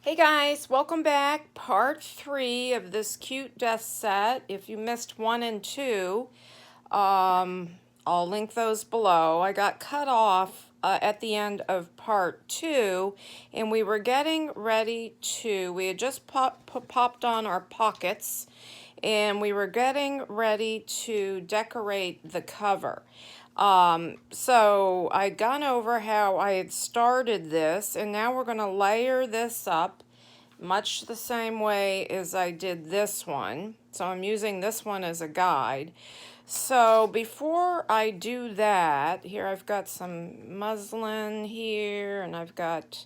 Hey guys, welcome back. Part 3 of this cute desk set. If you missed 1 and 2, I'll link those below. I got cut off at the end of part 2, and we were getting ready we had just popped on our pockets, and we were getting ready to decorate the cover. So I'd gone over how I had started this, and now we're going to layer this up much the same way as I did this one. So I'm using this one as a guide. So before I do that, here I've got some muslin here, and I've got,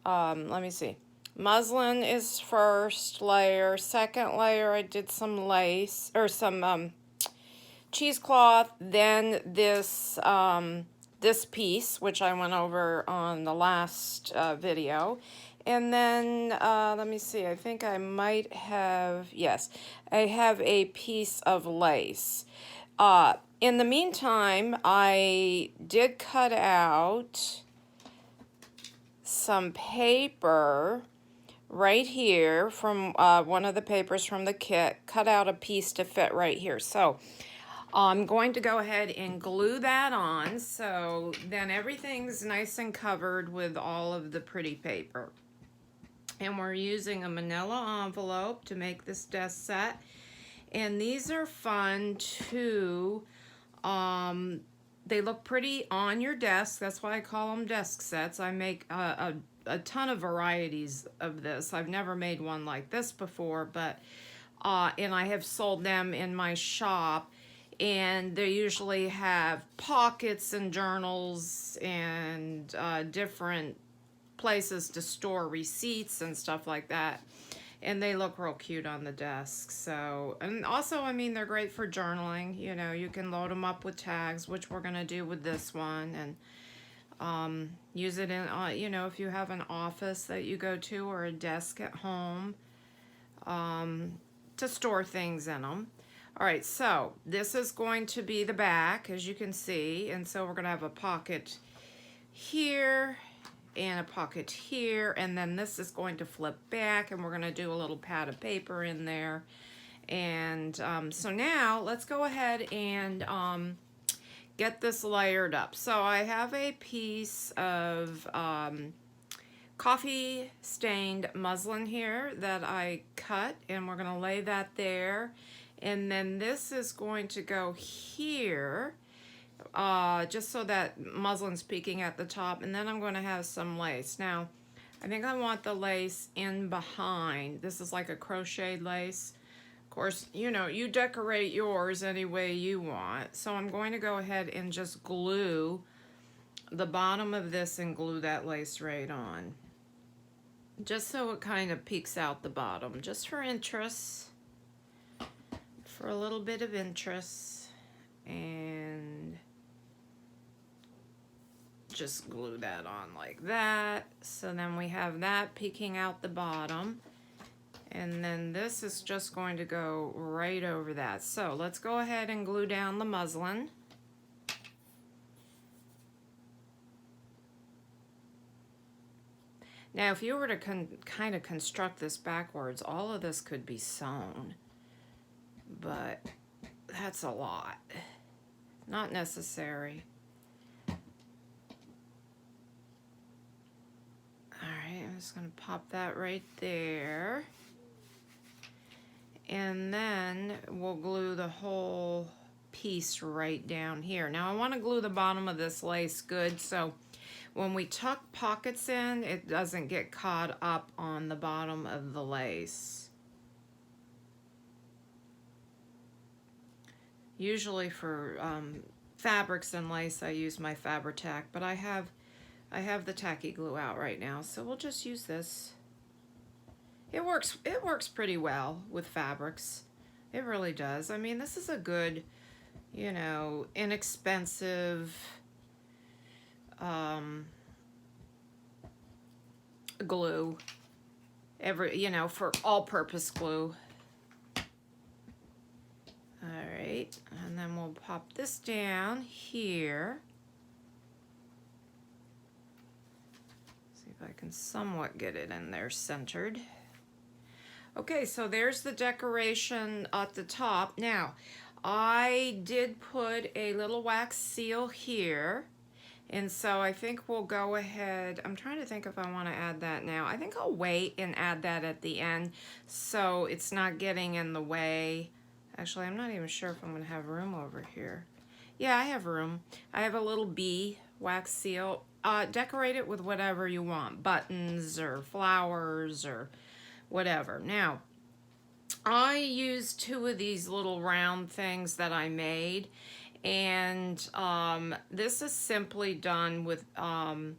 let me see. Muslin is first layer. Second layer, I did some lace, or some cheesecloth. Then this piece, which I went over on the last video. And then, let me see, I think I might have, yes, I have a piece of lace. In the meantime, I did cut out some paper right here from one of the papers from the kit, cut out a piece to fit right here. So I'm going to go ahead and glue that on, so then everything's nice and covered with all of the pretty paper. And we're using a manila envelope to make this desk set. And these are fun too. They look pretty on your desk. That's why I call them desk sets. I make a ton of varieties of this. I've never made one like this before, but and I have sold them in my shop. And they usually have pockets and journals and different places to store receipts and stuff like that, and they look real cute on the desk. So, and also, I mean, they're great for journaling. You know, you can load them up with tags, which we're gonna do with this one, and use it in you know, if you have an office that you go to or a desk at home, to store things in them. All right, so this is going to be the back, as you can see, and so we're gonna have a pocket here and a pocket here, and then this is going to flip back, and we're going to do a little pad of paper in there. And so now let's go ahead and get this layered up. So I have a piece of coffee stained muslin here that I cut, and we're going to lay that there, and then this is going to go here, just so that muslin's peeking at the top, and then I'm going to have some lace. Now, I think I want the lace in behind. This is like a crocheted lace. Of course, you know, you decorate yours any way you want. So I'm going to go ahead and just glue the bottom of this and glue that lace right on. Just so it kind of peeks out the bottom, just for interest, for a little bit of interest. And just glue that on like that. So then we have that peeking out the bottom, and then this is just going to go right over that. So let's go ahead and glue down the muslin. Now, if you were to kind of construct this backwards, all of this could be sewn, but that's a lot. Not necessary. I'm just going to pop that right there, and then we'll glue the whole piece right down here. Now I want to glue the bottom of this lace good, so when we tuck pockets in, it doesn't get caught up on the bottom of the lace. Usually for fabrics and lace, I use my Fabri-Tac, but I have the tacky glue out right now, so we'll just use this. It works pretty well with fabrics. It really does. I mean, this is a good, you know, inexpensive glue. You know, for all-purpose glue. All right, and then we'll pop this down here. if I can somewhat get it in there centered. Okay, so there's the decoration at the top. Now, I did put a little wax seal here. And so I think we'll go ahead. I'm trying to think if I want to add that now. I think I'll wait and add that at the end so it's not getting in the way. Actually, I'm not even sure if I'm going to have room over here. Yeah, I have room. I have a little bee wax seal. Decorate it with whatever you want, buttons or flowers or whatever. Now, I used 2 of these little round things that I made, and this is simply done with how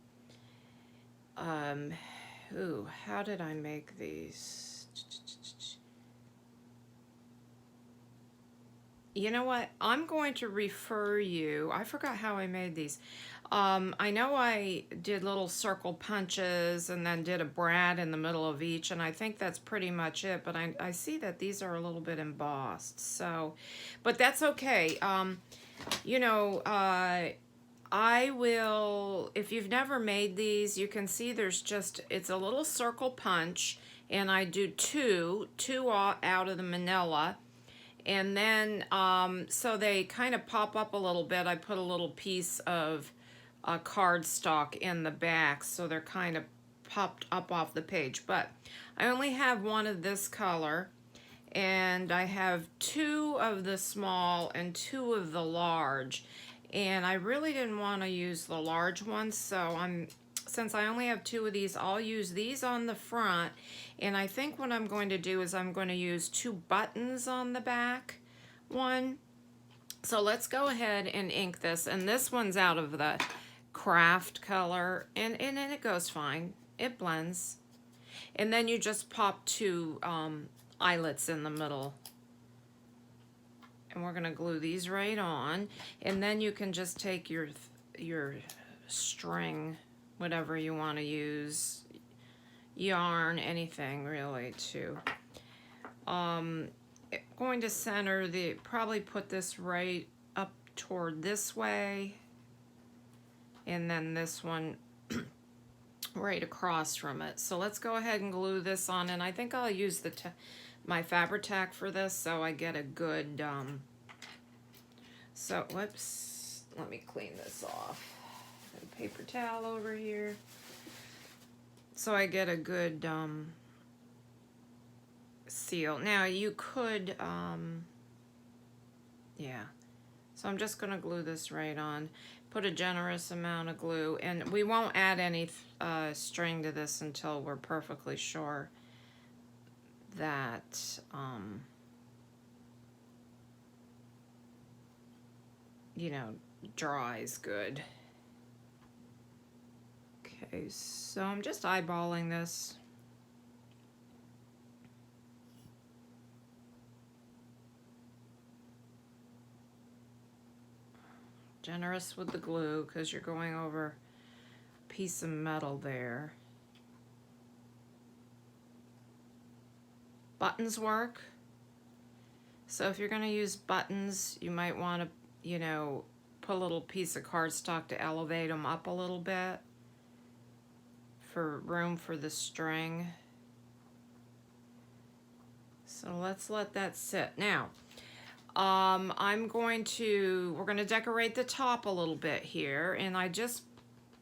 did I make these? You know what? I'm going to refer you. I forgot how I made these. I know I did little circle punches and then did a brad in the middle of each, and I think that's pretty much it, but I see that these are a little bit embossed, so, but that's okay. You know, I will, if you've never made these, you can see there's just, it's a little circle punch, and I do two out of the manila. And then, so they kind of pop up a little bit. I put a little piece of cardstock in the back, so they're kind of popped up off the page. But I only have 1 of this color, and I have 2 of the small and 2 of the large. And I really didn't want to use the large ones, so since I only have 2 of these, I'll use these on the front. And I think what I'm going to do is I'm going to use 2 buttons on the back one. So let's go ahead and ink this. And this one's out of the craft color, and it goes fine. It blends. And then you just pop 2 eyelets in the middle. And we're going to glue these right on. And then you can just take your string, whatever you want to use, yarn, anything really, to going to center the, probably put this right up toward this way, and then this one right across from it. So let's go ahead and glue this on, and I think I'll use the my Fabri-Tac for this, so I get a good so whoops, let me clean this off. A paper towel over here, so I get a good seal. Now you could yeah, so I'm just gonna glue this right on, put a generous amount of glue, and we won't add any string to this until we're perfectly sure that you know, dries good. Okay, so I'm just eyeballing this. Generous with the glue because you're going over a piece of metal there. Buttons work. So if you're going to use buttons, you might want to, you know, put a little piece of cardstock to elevate them up a little bit for room for the string. So let's let that sit. Now, we're going to decorate the top a little bit here, and I just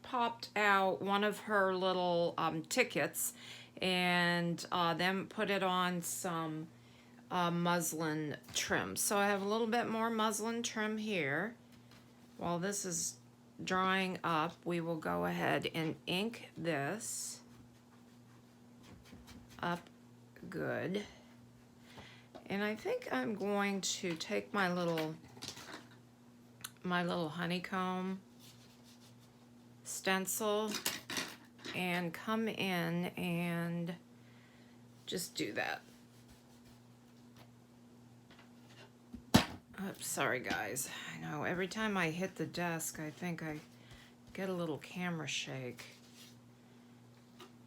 popped out one of her little tickets and then put it on some muslin trim. So I have a little bit more muslin trim here. While this is drying up, we will go ahead and ink this up good. And I think I'm going to take my little honeycomb stencil and come in and just do that. Oops, sorry guys. I know every time I hit the desk, I think I get a little camera shake.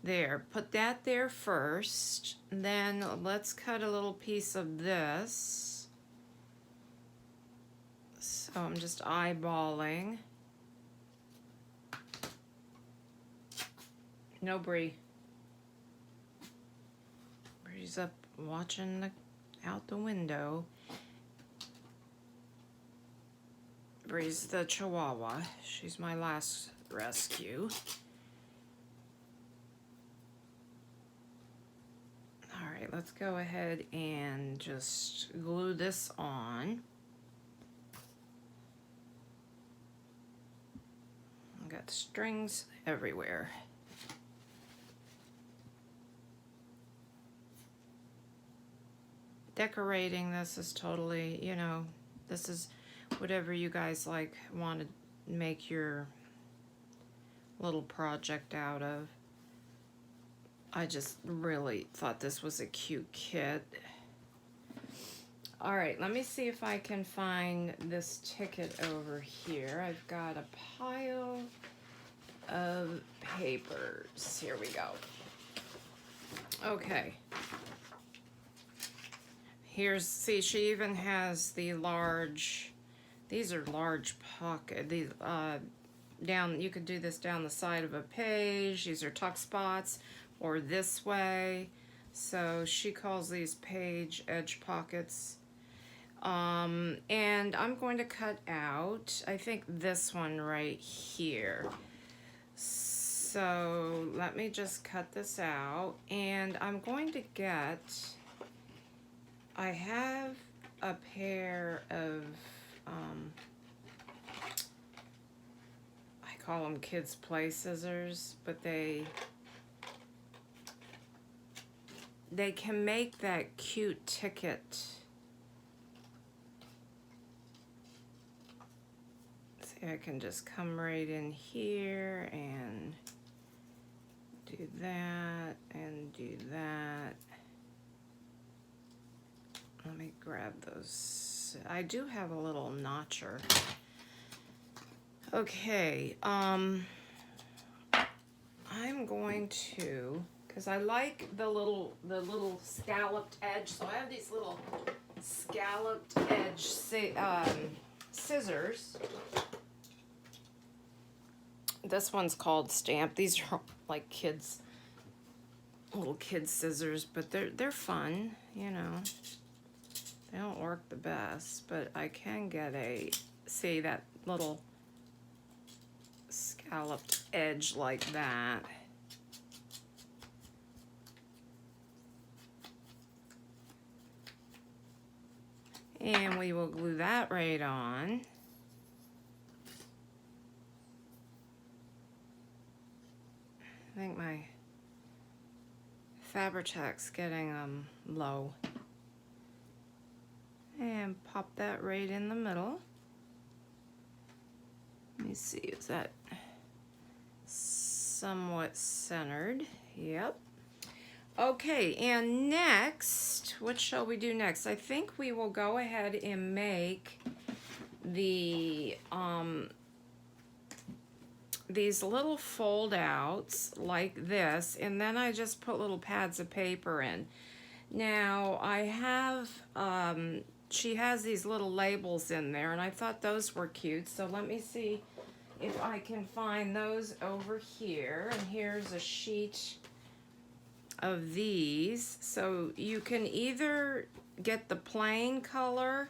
There, put that there first. Then let's cut a little piece of this. So I'm just eyeballing. No, Bree. Bree's up watching out the window. Bree's the Chihuahua. She's my last rescue. All right, let's go ahead and just glue this on. I've got strings everywhere. Decorating this is totally, you know, this is whatever you guys like want to make your little project out of. I just really thought this was a cute kit. All right, let me see if I can find this ticket over here. I've got a pile of papers. Here we go. Okay. Here's, see, she even has the large, these are large pocket, these, down, you could do this down the side of a page. These are tuck spots, or this way. So she calls these page edge pockets. And I'm going to cut out, I think this one right here. So let me just cut this out, and I'm going to get, I have a pair of, I call them kids' play scissors, but they can make that cute ticket. See, I can just come right in here and do that and do that. Let me grab those. I do have a little notcher. Okay, I'm going to, because I like the little scalloped edge, so I have these little scalloped edge scissors. This one's called Stamp. These are like little kids scissors, but they're fun, you know. They don't work the best, but I can get see that little scalloped edge like that. And we will glue that right on. I think my Fabri-Tac's getting low. And pop that right in the middle. Let me see, is that somewhat centered? Yep. Okay, and next, what shall we do next? I think we will go ahead and make the these little fold outs like this, and then I just put little pads of paper in. Now I have she has these little labels in there, and I thought those were cute, so let me see if I can find those over here. And here's a sheet of these. So you can either get the plain color,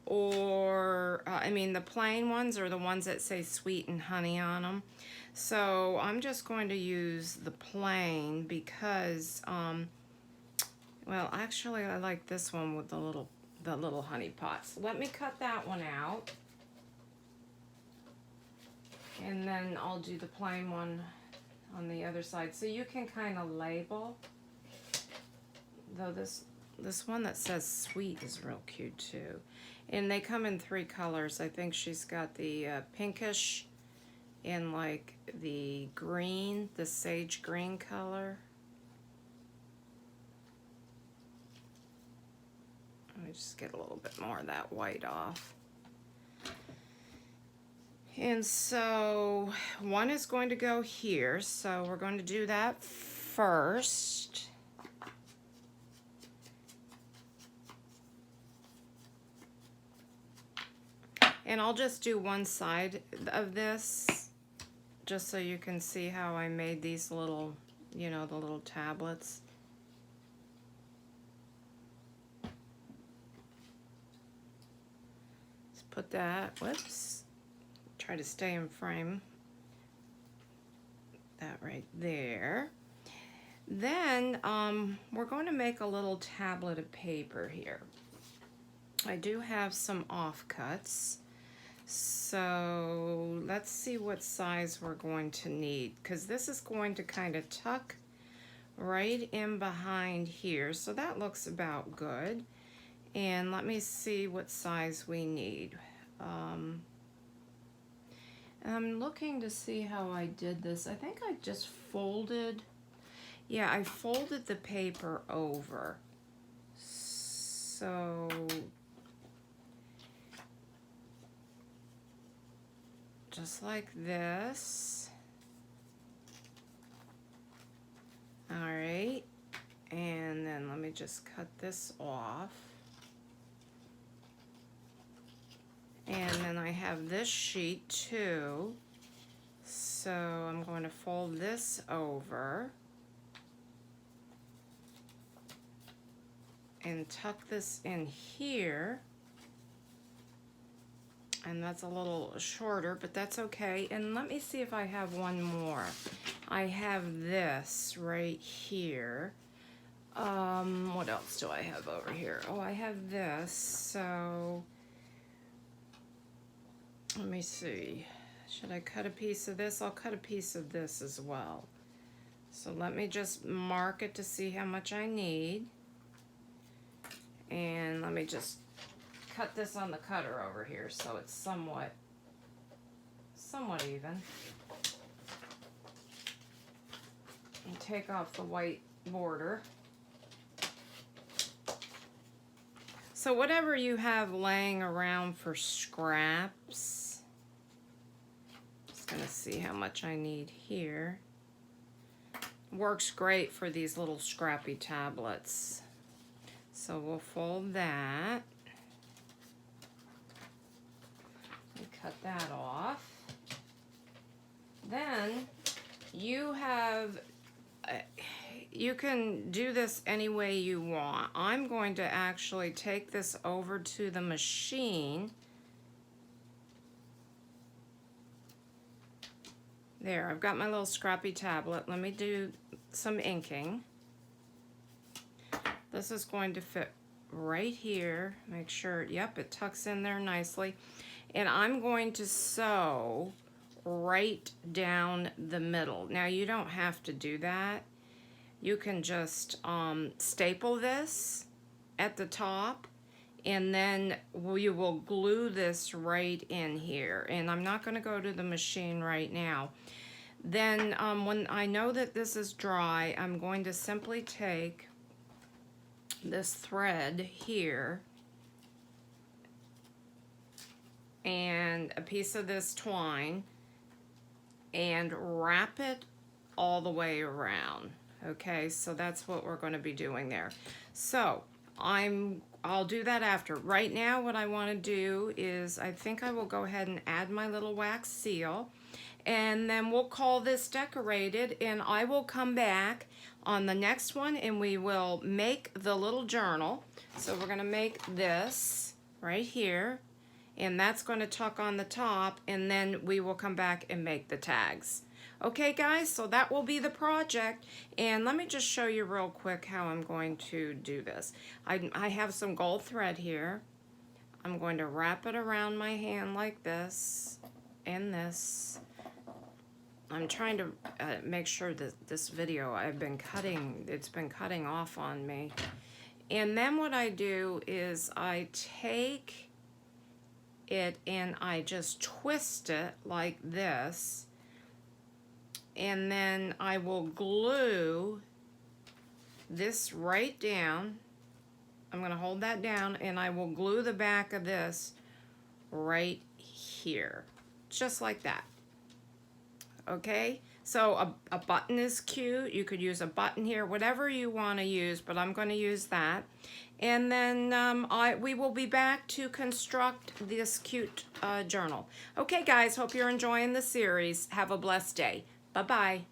or I mean the plain ones, or the ones that say sweet and honey on them. So I'm just going to use the plain because well, actually I like this one with the little honey pots. Let me cut that one out, and then I'll do the plain one on the other side. So you can kind of label, though this one that says sweet is real cute too. And they come in 3 colors. I think she's got the pinkish and like the green, the sage green color. Let me just get a little bit more of that white off. And so one is going to go here, so we're going to do that first. And I'll just do one side of this just so you can see how I made these little, you know, the little tablets. Let's put that, whoops, try to stay in frame. That right there. Then we're going to make a little tablet of paper here. I do have some offcuts, so let's see what size we're going to need, because this is going to kind of tuck right in behind here, so that looks about good. And let me see what size we need. I'm looking to see how I did this. I think I just folded, yeah, I folded the paper over. So just like this. All right, and then let me just cut this off. And then I have this sheet too. So I'm going to fold this over and tuck this in here. And that's a little shorter, but that's okay. And let me see if I have one more. I have this right here. What else do I have over here? Oh, I have this, so let me see. Should I cut a piece of this? I'll cut a piece of this as well. So let me just mark it to see how much I need. And let me just cut this on the cutter over here so it's somewhat even. And take off the white border. So whatever you have laying around for scraps, just gonna see how much I need here. Works great for these little scrappy tablets. So we'll fold that. And cut that off. Then you have, you can do this any way you want. I'm going to actually take this over to the machine. There, I've got my little scrappy tablet. Let me do some inking. This is going to fit right here. Make sure, yep, it tucks in there nicely. And I'm going to sew right down the middle. Now, you don't have to do that. You can just staple this at the top, and then you will glue this right in here. And I'm not going to go to the machine right now. Then when I know that this is dry, I'm going to simply take this thread here and a piece of this twine and wrap it all the way around. Okay, so that's what we're going to be doing there. So I'll do that after. Right now what I want to do is I think I will go ahead and add my little wax seal, and then we'll call this decorated, and I will come back on the next one and we will make the little journal. So we're going to make this right here, and that's going to tuck on the top, and then we will come back and make the tags. Okay guys, so that will be the project, and let me just show you real quick how I'm going to do this. I have some gold thread here. I'm going to wrap it around my hand like this and this. I'm trying to make sure that this video I've been cutting, it's been cutting off on me. And then what I do is I take it and I just twist it like this, and then I will glue this right down. I'm going to hold that down, and I will glue the back of this right here, just like that. Okay, So a button is cute. You could use a button here, whatever you want to use, but I'm going to use that. And then we will be back to construct this cute journal. Okay, guys, hope you're enjoying the series. Have a blessed day. Bye-bye.